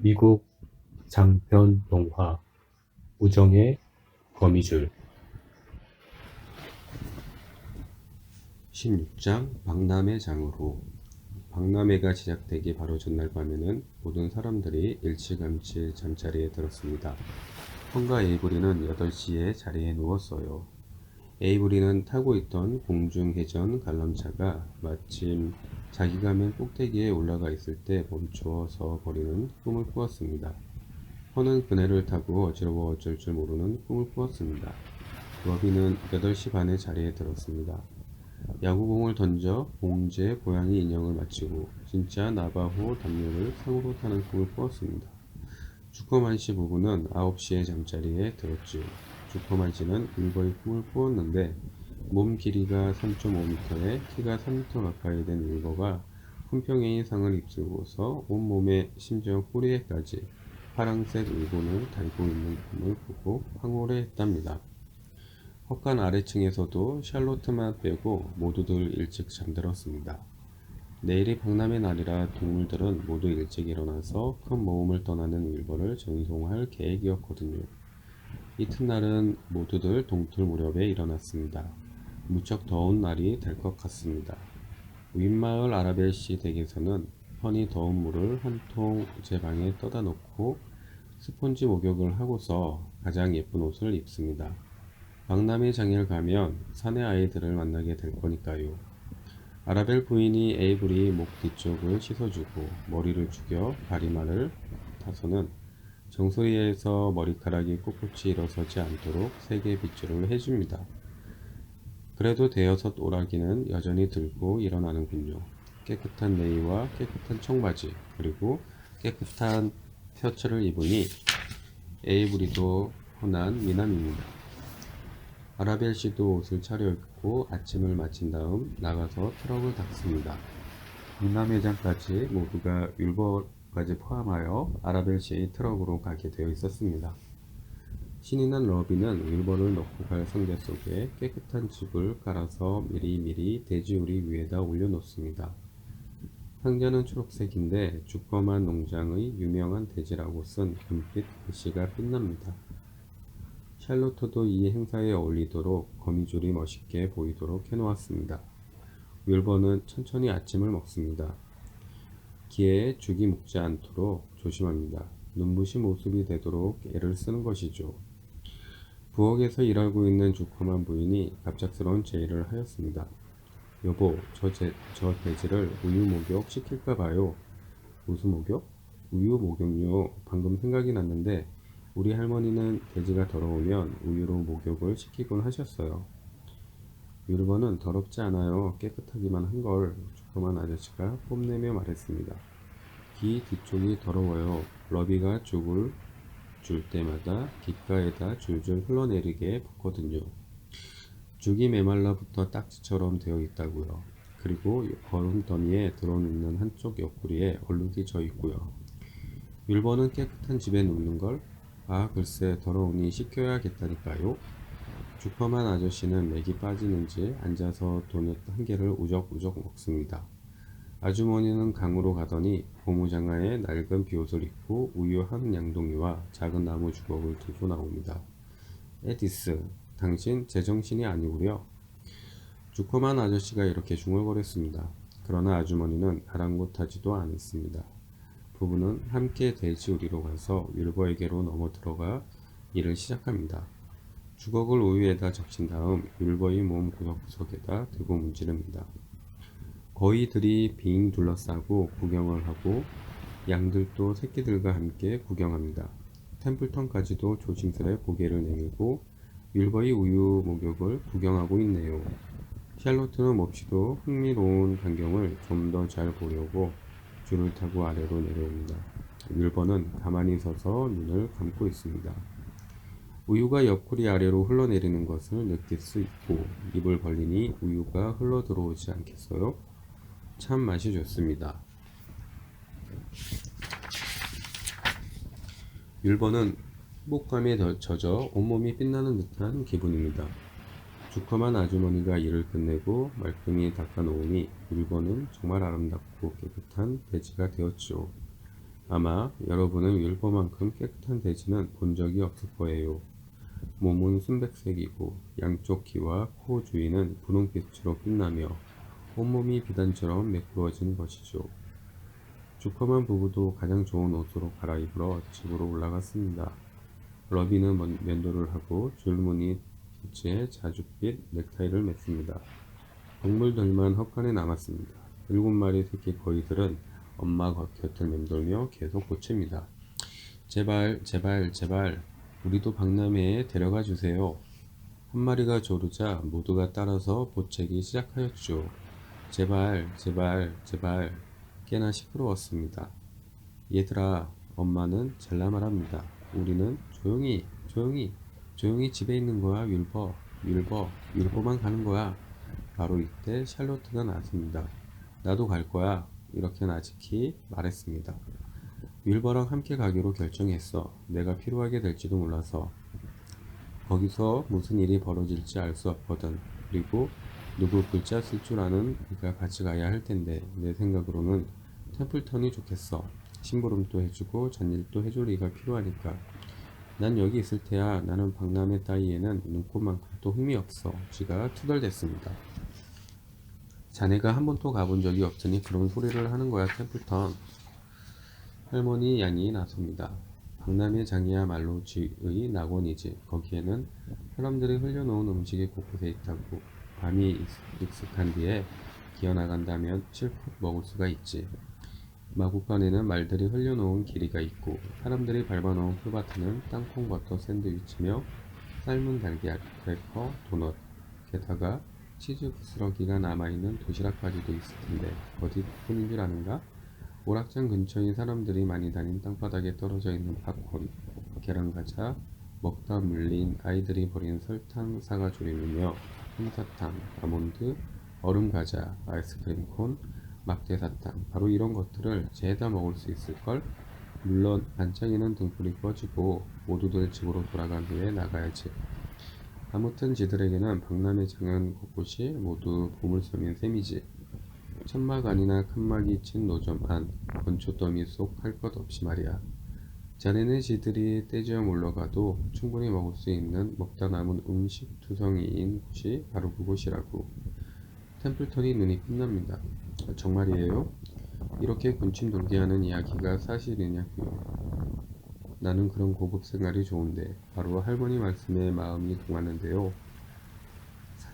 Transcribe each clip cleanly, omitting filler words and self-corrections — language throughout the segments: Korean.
미국 장편 영화 우정의 거미줄 16장 박람회 장으로. 박람회가 시작되기 바로 전날 밤에는 모든 사람들이 일찌감치 잠자리에 들었습니다. 폰과 에이브리는 8시에 자리에 누웠어요. 에이브리는 타고 있던 공중회전 관람차가 마침 자기가 맨 꼭대기에 올라가 있을 때 멈추어서 버리는 꿈을 꾸었습니다. 폰은 그네를 타고 어지러워 어쩔 줄 모르는 꿈을 꾸었습니다. 러비는 8시 반에 자리에 들었습니다. 야구공을 던져 봉제 고양이 인형을 맞추고 진짜 나바호 담요를 상으로 타는 꿈을 꾸었습니다. 주커만 씨 부부는 9시에 잠자리에 들었지요. 주커만 씨는 윌버의 꿈을 꾸었는데 몸 길이가 3.5m에 키가 3m 가까이 된 윌버가 품평의 상을 입술고서 온몸에 심지어 꼬리에까지 파랑색 의본을 달고 있는 꿈을 보고 황홀해했답니다. 헛간 아래층에서도 샬롯트만 빼고 모두들 일찍 잠들었습니다. 내일이 박람회 날이라 동물들은 모두 일찍 일어나서 큰 모험을 떠나는 윌버를 전송할 계획이었거든요. 이튿날은 모두들 동틀 무렵에 일어났습니다. 무척 더운 날이 될 것 같습니다. 윗마을 아라벨시 댁에서는 펀이 더운 물을 한 통 제 방에 떠다 놓고 스폰지 목욕을 하고서 가장 예쁜 옷을 입습니다. 박람회 장을 가면 사내 아이들을 만나게 될 거니까요. 아라벨 부인이 에이브리 목 뒤쪽을 씻어주고 머리를 죽여 가리마를 타서는 정수리에서 머리카락이 꼿꼿이 일어서지 않도록 세게 빗질을 해줍니다. 그래도 대여섯 오라기는 여전히 들고 일어나는군요. 깨끗한 네이와 깨끗한 청바지 그리고 깨끗한 셔츠를 입으니 에이브리도 흔한 미남입니다. 아라벨 씨도 옷을 차려입고 아침을 마친 다음 나가서 트럭을 닦습니다. 박람회장까지 모두가 윌버까지 포함하여 아라벨 씨의 트럭으로 가게 되어 있었습니다. 신이 난 러비는 윌버를 넣고 갈 상자 속에 깨끗한 즙을 깔아서 미리미리 돼지우리 위에다 올려놓습니다. 상자는 초록색인데 주커만 농장의 유명한 돼지라고 쓴 금빛 글씨가 빛납니다. 샬롯도 이 행사에 어울리도록 거미줄이 멋있게 보이도록 해놓았습니다. 윌버는 천천히 아침을 먹습니다. 기회에 죽이 묵지 않도록 조심합니다. 눈부신 모습이 되도록 애를 쓰는 것이죠. 부엌에서 일하고 있는 주커만 부인이 갑작스러운 제의를 하였습니다. 여보, 저 돼지를 우유 목욕 시킬까 봐요. 무슨 목욕? 우유 목욕요. 방금 생각이 났는데 우리 할머니는 돼지가 더러우면 우유로 목욕을 시키곤 하셨어요. 윌버는 더럽지 않아요. 깨끗하기만 한걸 주커만 아저씨가 뽐내며 말했습니다. 귀 뒤쪽이 더러워요. 러비가 죽을 줄 때마다 귓가에다 줄줄 흘러내리게 붓거든요. 죽이 메말라부터 딱지처럼 되어 있다고요. 그리고 거름더미에 들어눕는 한쪽 옆구리에 얼룩이 져 있고요. 윌버는 깨끗한 집에 눕는 걸? 아, 글쎄 더러우니 씻겨야겠다니까요. 주커만 아저씨는 맥이 빠지는지 앉아서 도넛 한 개를 우적우적 먹습니다. 아주머니는 강으로 가더니 고무장화에 낡은 비옷을 입고 우유 한 양동이와 작은 나무 주걱을 들고 나옵니다. 에디스, 당신 제정신이 아니구려. 주커만 아저씨가 이렇게 중얼거렸습니다. 그러나 아주머니는 아랑곳하지도 않았습니다. 부부는 함께 돼지우리로 가서 윌버에게로 넘어 들어가 일을 시작합니다. 주걱을 우유에다 적신 다음 윌버의 몸 구석구석에다 들고 문지릅니다. 거위들이 빙 둘러싸고 구경을 하고 양들도 새끼들과 함께 구경합니다. 템플턴까지도 조심스레 고개를 내밀고 윌버의 우유 목욕을 구경하고 있네요. 샬롯은 몹시도 흥미로운 광경을 좀 더 잘 보려고 줄을 타고 아래로 내려옵니다. 윌버는 가만히 서서 눈을 감고 있습니다. 우유가 옆구리 아래로 흘러내리는 것을 느낄 수 있고 입을 벌리니 우유가 흘러 들어오지 않겠어요? 참 맛이 좋습니다. 율버는 행복감에 젖어 온몸이 빛나는 듯한 기분입니다. 주커만 아주머니가 일을 끝내고 말끔히 닦아놓으니 율버는 정말 아름답고 깨끗한 돼지가 되었죠. 아마 여러분은 윌버만큼 깨끗한 돼지는 본 적이 없을 거예요. 몸은 순백색이고 양쪽 귀와 코 주위는 분홍빛으로 빛나며 온몸이 비단처럼 매끄러워진 것이죠. 주커만 부부도 가장 좋은 옷으로 갈아입으러 집으로 올라갔습니다. 러비는 면도를 하고 줄무늬 셔츠에 자줏빛 넥타이를 맸습니다. 동물들만 헛간에 남았습니다. 7마리 새끼 거위들은 엄마 곁을 맴돌며 계속 고칩니다. 제발, 제발, 제발, 우리도 박람회에 데려가 주세요. 한 마리가 조르자 모두가 따라서 보채기 시작하였죠. 제발, 제발, 제발, 꽤나 시끄러웠습니다. 얘들아, 엄마는 잘라 말합니다. 우리는 조용히, 조용히, 조용히 집에 있는 거야, 윌버, 윌버, 윌버만 가는 거야. 바로 이때 샬롯트가 나왔습니다. 나도 갈 거야. 이렇게 나직히 말했습니다. 윌버랑 함께 가기로 결정했어. 내가 필요하게 될지도 몰라서. 거기서 무슨 일이 벌어질지 알 수 없거든. 그리고 누구 글자 쓸 줄 아는 네가 같이 가야 할 텐데 내 생각으로는 템플턴이 좋겠어. 심부름도 해주고 잔일도 해줄 리가 필요하니까. 난 여기 있을 테야. 나는 박람회 따위에는 눈꽃만큼도 흠이 없어. 쥐가 투덜댔습니다. 자네가 한 번도 가본 적이 없으니 그런 소리를 하는 거야, 템플턴. 할머니 양이 나섭니다. 박람회 장이야말로 쥐의 낙원이지. 거기에는 사람들이 흘려놓은 음식이 곳곳에 있다고. 밤이 익숙한 뒤에 기어나간다면 실컷 먹을 수가 있지. 마구간에는 말들이 흘려놓은 길이가 있고 사람들이 밟아놓은 풀밭에는 땅콩 버터 샌드위치며 삶은 달걀, 크래커, 도넛, 게다가 치즈 부스러기가 남아있는 도시락까지도 있을 텐데 어디뿐인 줄 아는가? 오락장 근처인 사람들이 많이 다닌 땅바닥에 떨어져 있는 팝콘, 계란과자, 먹다 물린 아이들이 버린 설탕 사과조림이며 솜사탕, 아몬드, 얼음과자, 아이스크림 콘, 막대사탕, 바로 이런 것들을 죄다 먹을 수 있을걸? 물론 반짝이는 등불이 꺼지고 모두들 집으로 돌아간 후에 나가야지. 아무튼 지들에게는 박람회장은 곳곳이 모두 보물섬인 셈이지. 천막 안이나 칸막이 친 노점 안, 건초더미 속 할 것 없이 말이야. 자네는 지들이 떼지어 물러가도 충분히 먹을 수 있는 먹다 남은 음식 투성이인 곳이 바로 그곳이라고. 템플턴이 눈이 빛납니다. 정말이에요? 이렇게 군침 돌게 하는 이야기가 사실이냐고요. 나는 그런 고급 생활이 좋은데 바로 할머니 말씀에 마음이 동하는데요.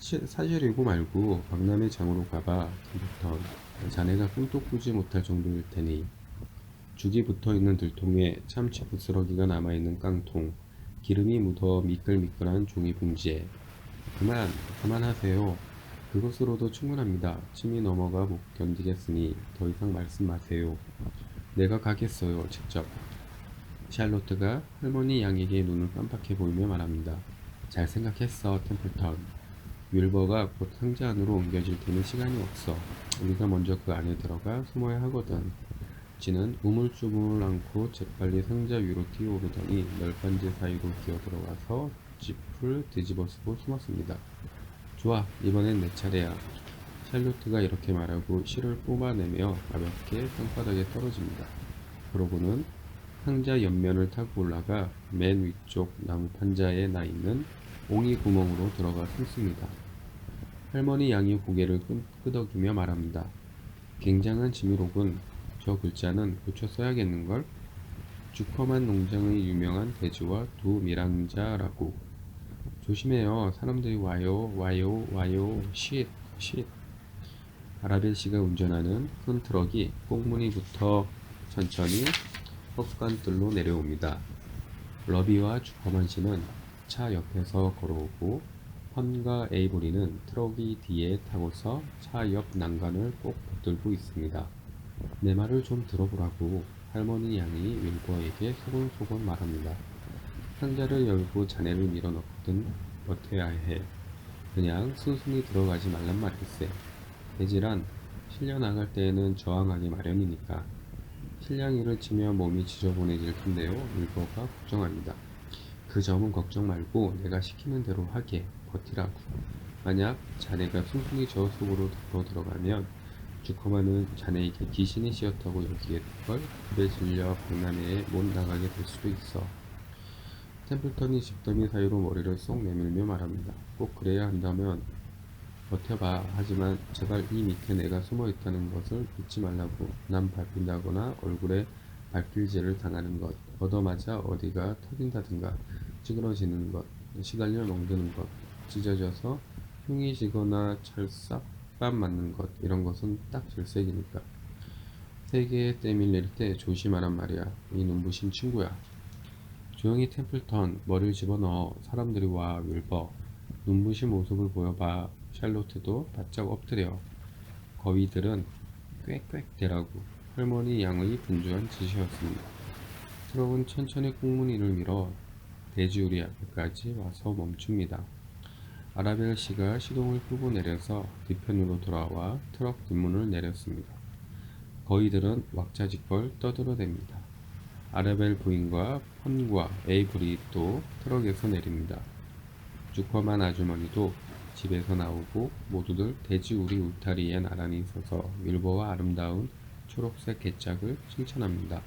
사실이고 말고 박람회 장으로 가봐, 템플턴. 자네가 꿈도 꾸지 못할 정도일 테니. 죽이 붙어있는 들통에 참치 부스러기가 남아있는 깡통, 기름이 묻어 미끌미끌한 종이 봉지에. 그만하세요. 그것으로도 충분합니다. 침이 넘어가 못 견디겠으니 더 이상 말씀 마세요. 내가 가겠어요, 직접. 샬롯트가 할머니 양에게 눈을 깜빡해 보이며 말합니다. 잘 생각했어, 템플턴. 윌버가 곧 상자 안으로 옮겨질 테니 시간이 없어. 우리가 먼저 그 안에 들어가 숨어야 하거든. 쥐는 우물쭈물 않고 재빨리 상자 위로 뛰어오르더니 널빤지 사이로 기어들어가서 짚을 뒤집어쓰고 숨었습니다. 좋아, 이번엔 내 차례야. 샬롯트가 이렇게 말하고 실을 뽑아내며 가볍게 땅바닥에 떨어집니다. 그러고는 상자 옆면을 타고 올라가 맨 위쪽 나무 판자에 나 있는 옹이 구멍으로 들어가 숨습니다. 할머니 양이 고개를 끄덕이며 말합니다. 굉장한 지미로군. 저 글자는 고쳐 써야겠는걸? 주커만 농장의 유명한 돼지와 두 밀항자라고. 조심해요. 사람들이 와요, 와요, 와요. 쉿, 쉿. 아라벨 씨가 운전하는 큰 트럭이 꽁무니부터 천천히 헛간뜰로 내려옵니다. 러비와 주커만 씨는 차 옆에서 걸어오고 펀과 에이보리는 트럭이 뒤에 타고서 차 옆 난간을 꼭 붙들고 있습니다. 내 말을 좀 들어보라고. 할머니 양이 윌버에게 소곤소곤 말합니다. 상자를 열고 자네를 밀어넣거든 버텨야 해. 그냥 순순히 들어가지 말란 말일세. 돼지란 실려 나갈 때에는 저항하기 마련이니까. 실량이를 치며 몸이 지저분해질 텐데요. 윌버가 걱정합니다. 그 점은 걱정 말고 내가 시키는 대로 하게. 버티라고. 만약 자네가 순순히 저 속으로 들어가면 주커만은 자네에게 귀신이 씌었다고 여기겠걸. 불에 질려 박람회에 못 나가게 될 수도 있어. 템플턴이 집더미 사이로 머리를 쏙 내밀며 말합니다. 꼭 그래야 한다면 버텨봐. 하지만 제발 이 밑에 내가 숨어 있다는 것을 잊지 말라고. 남 밟힌다거나 얼굴에 발길질을 당하는 것, 얻어맞아 어디가 터진다든가, 찌그러지는 것, 시달려 멍드는 것, 찢어져서 흉이 지거나 철sap밥 맞는 것, 이런 것은 딱 질색이니까. 세계에 때 밀릴 때 조심하란 말이야. 이 눈부신 친구야. 조용히 템플턴, 머리를 집어넣어. 사람들이 와. 윌버, 눈부신 모습을 보여봐. 샬롯테도 바짝 엎드려. 거위들은 꽥꽥 대라고. 할머니 양의 분주한 지시였습니다. 트럭은 천천히 꽁무니를 밀어 돼지우리 앞에까지 와서 멈춥니다. 아라벨 씨가 시동을 끄고 내려서 뒤편으로 돌아와 트럭 뒷문을 내렸습니다. 거위들은 왁자지껄 떠들어댑니다. 아라벨 부인과 펀과 에이브리 또 트럭에서 내립니다. 주커만 아주머니도 집에서 나오고 모두들 돼지우리 울타리에 나란히 서서 윌버와 아름다운 초록색 개짝을 칭찬합니다.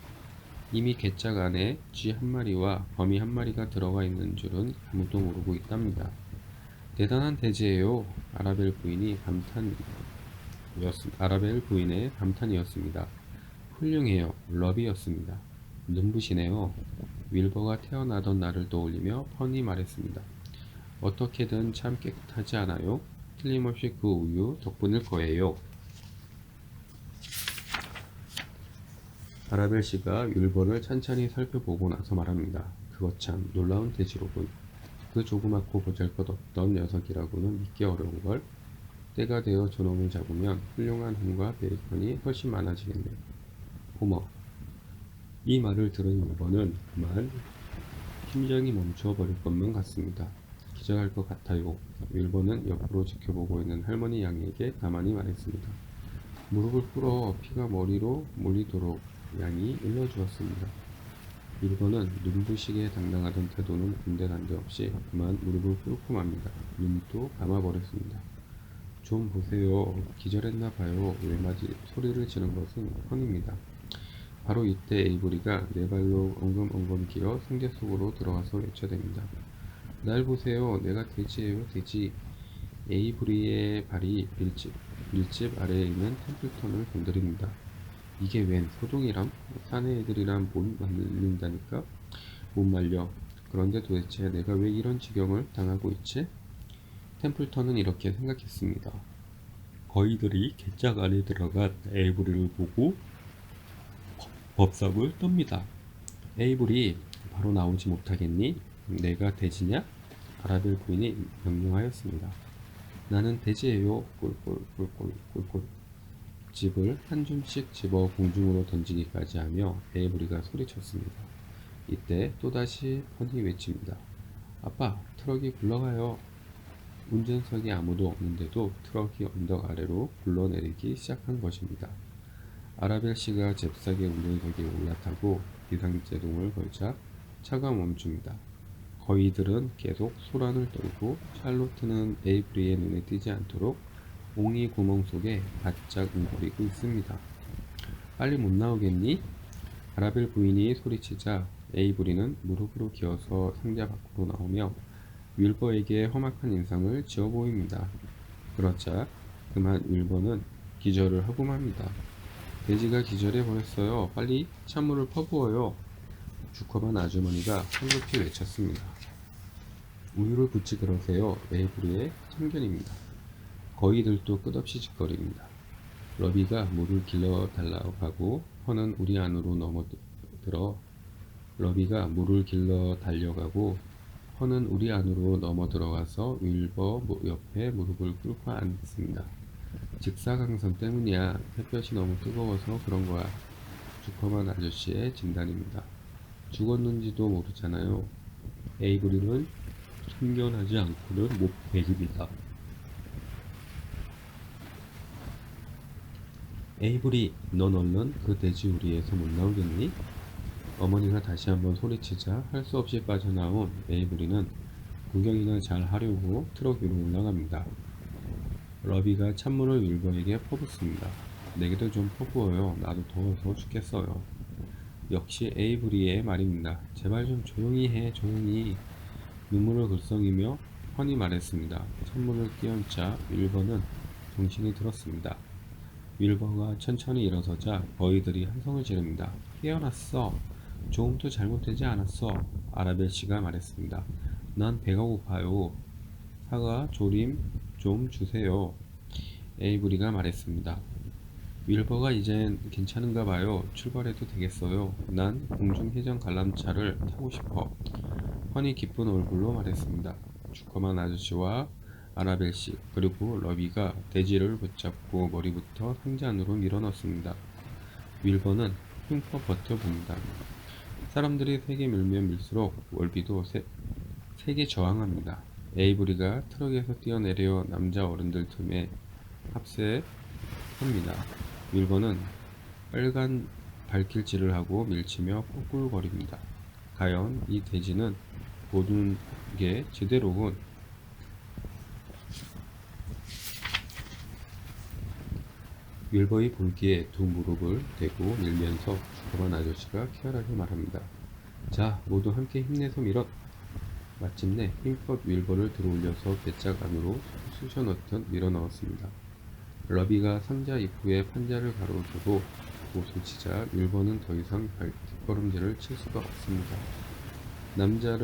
이미 개짝 안에 쥐 한 마리와 거미 한 마리가 들어가 있는 줄은 아무도 모르고 있답니다. 대단한 돼지예요. 아라벨 부인의 감탄이었습니다. 훌륭해요. 러비였습니다. 눈부시네요. 윌버가 태어나던 날을 떠올리며 펀이 말했습니다. 어떻게든 참 깨끗하지 않아요? 틀림없이 그 우유 덕분일 거예요. 아라벨 씨가 윌버를 찬찬히 살펴보고 나서 말합니다. 그거 참 놀라운 돼지로군. 그 조그맣고 보잘것없던 녀석이라고는 믿기 어려운걸. 때가 되어 저놈을 잡으면 훌륭한 햄과 베이컨이 훨씬 많아지겠네. 고머. 이 말을 들은 윌버는 그만 심장이 멈춰버릴 것만 같습니다. 기절할 것 같아요. 윌버는 옆으로 지켜보고 있는 할머니 양에게 가만히 말했습니다. 무릎을 꿇어 피가 머리로 몰리도록 양이 일러주었습니다. 윌버는 눈부시게 당당하던 태도는 군데난데 없이 그만 무릎을 꿇고 맙니다. 눈도 감아버렸습니다. 좀 보세요. 기절했나 봐요. 외마디 소리를 지른 것은 펀입니다. 바로 이때 에이브리가 네 발로 엉금엉금 기어 성대 속으로 들어가서 외쳐댑니다. 날 보세요. 내가 돼지예요. 돼지. 에이브리의 발이 밀집 아래에 있는 템플턴을 건드립니다. 이게 웬 소동이람? 사내 애들이랑 못 말린다니까? 못 말려. 그런데 도대체 내가 왜 이런 지경을 당하고 있지? 템플턴은 이렇게 생각했습니다. 거위들이 개짝 안에 들어간 에이브리를 보고 법석을 떱니다. 에이브리, 바로 나오지 못하겠니? 내가 돼지냐? 아라벨 부인이 명령하였습니다. 나는 돼지예요. 꿀꿀꿀꿀꿀꿀. 집을 한 줌씩 집어 공중으로 던지기까지 하며 에이브리가 소리쳤습니다. 이때 또다시 펀이 외칩니다. 아빠, 트럭이 굴러가요. 운전석에 아무도 없는데도 트럭이 언덕 아래로 굴러내리기 시작한 것입니다. 아라벨 씨가 잽싸게 운전석에 올라타고 비상제동을 걸자 차가 멈춥니다. 거위들은 계속 소란을 떨고 샬롯트는 에이브리의 눈에 띄지 않도록 옹이 구멍 속에 바짝 웅크리고 있습니다. 빨리 못 나오겠니? 아라벨 부인이 소리치자 에이브리는 무릎으로 기어서 상자 밖으로 나오며 윌버에게 험악한 인상을 지어 보입니다. 그러자 그만 윌버는 기절을 하고 맙니다. 돼지가 기절해 버렸어요. 빨리 찬물을 퍼부어요. 주커반 아주머니가 황급히 외쳤습니다. 우유를 붓지 그러세요. 에이브리의 참견입니다. 거위들도 끝없이 짓거립니다. 러비가 물을 길러 달라고 하고 펀은 우리 안으로 넘어 들어가서 윌버 옆에 무릎을 꿇고 앉습니다. 직사광선 때문이야. 햇볕이 너무 뜨거워서 그런 거야. 주커만 아저씨의 진단입니다. 죽었는지도 모르잖아요. 에이브리는 참견하지 않고는 못 베깁니다. 에이브리, 넌 얼른 그 돼지우리에서 못 나오겠니? 어머니가 다시 한번 소리치자 할 수 없이 빠져나온 에이브리는 구경이나 잘 하려고 트럭 위로 올라갑니다. 러비가 찬물을 윌버에게 퍼붓습니다. 내게도 좀 퍼부어요. 나도 더워서 죽겠어요. 역시 에이브리의 말입니다. 제발 좀 조용히 해, 조용히. 눈물을 글썽이며 훤히 말했습니다. 찬물을 끼얹자 윌버는 정신이 들었습니다. 윌버가 천천히 일어서자 거위들이 함성을 지릅니다. 깨어났어. 조금도 잘못되지 않았어. 아라벨 씨가 말했습니다. 난 배가 고파요. 사과 조림 좀 주세요. 에이브리가 말했습니다. 윌버가 이젠 괜찮은가 봐요. 출발해도 되겠어요. 난 공중해전 관람차를 타고 싶어. 허니 기쁜 얼굴로 말했습니다. 주커만 아저씨와 아라벨 씨 그리고 러비가 돼지를 붙잡고 머리부터 상자 안으로 밀어넣습니다. 윌버는 힘껏 버텨봅니다. 사람들이 세게 밀면 밀수록 월비도 세게 저항합니다. 에이브리가 트럭에서 뛰어내려 남자 어른들 틈에 합세합니다. 윌버는 빨간 발길질을 하고 밀치며 꿀꿀거립니다. 과연 이 돼지는 모든 게 제대로 온 윌버의 볼기에 두 무릎을 대고 밀면서 주커만 아저씨가 쾌활하게 말합니다. 자, 모두 함께 힘내서 밀어. 마침내 힘껏 윌버를 들어올려서 배짝 안으로 쑤셔넣듯 밀어넣었습니다. 러비가 상자 입구에 판자를 가로두고 옷을 치자 윌버는 더 이상 뒷걸음질을 칠 수가 없습니다. 남자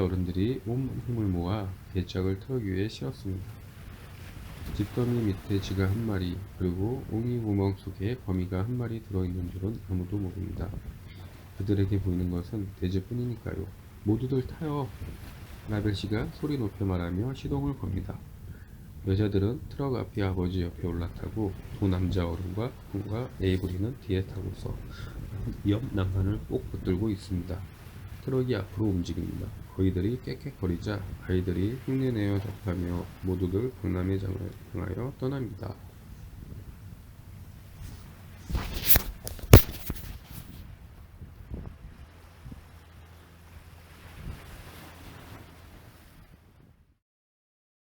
어른들이 온 힘을 모아 배짝을 트럭 위에 실었습니다. 집더미 밑에 쥐가 한 마리 그리고 옹이 구멍 속에 거미가 한 마리 들어있는 줄은 아무도 모릅니다. 그들에게 보이는 것은 돼지뿐이니까요. 모두들 타요. 라벨 씨가 소리 높여 말하며 시동을 겁니다. 여자들은 트럭 앞이 아버지 옆에 올라타고 두 남자 어른과 에이브리는 뒤에 타고서 옆 난간을 꼭 붙들고 있습니다. 트럭이 앞으로 움직입니다. 거위들이 깨끗거리자 아이들이 흉내내어 답하며 모두들 박람회 장을 향하여 떠납니다.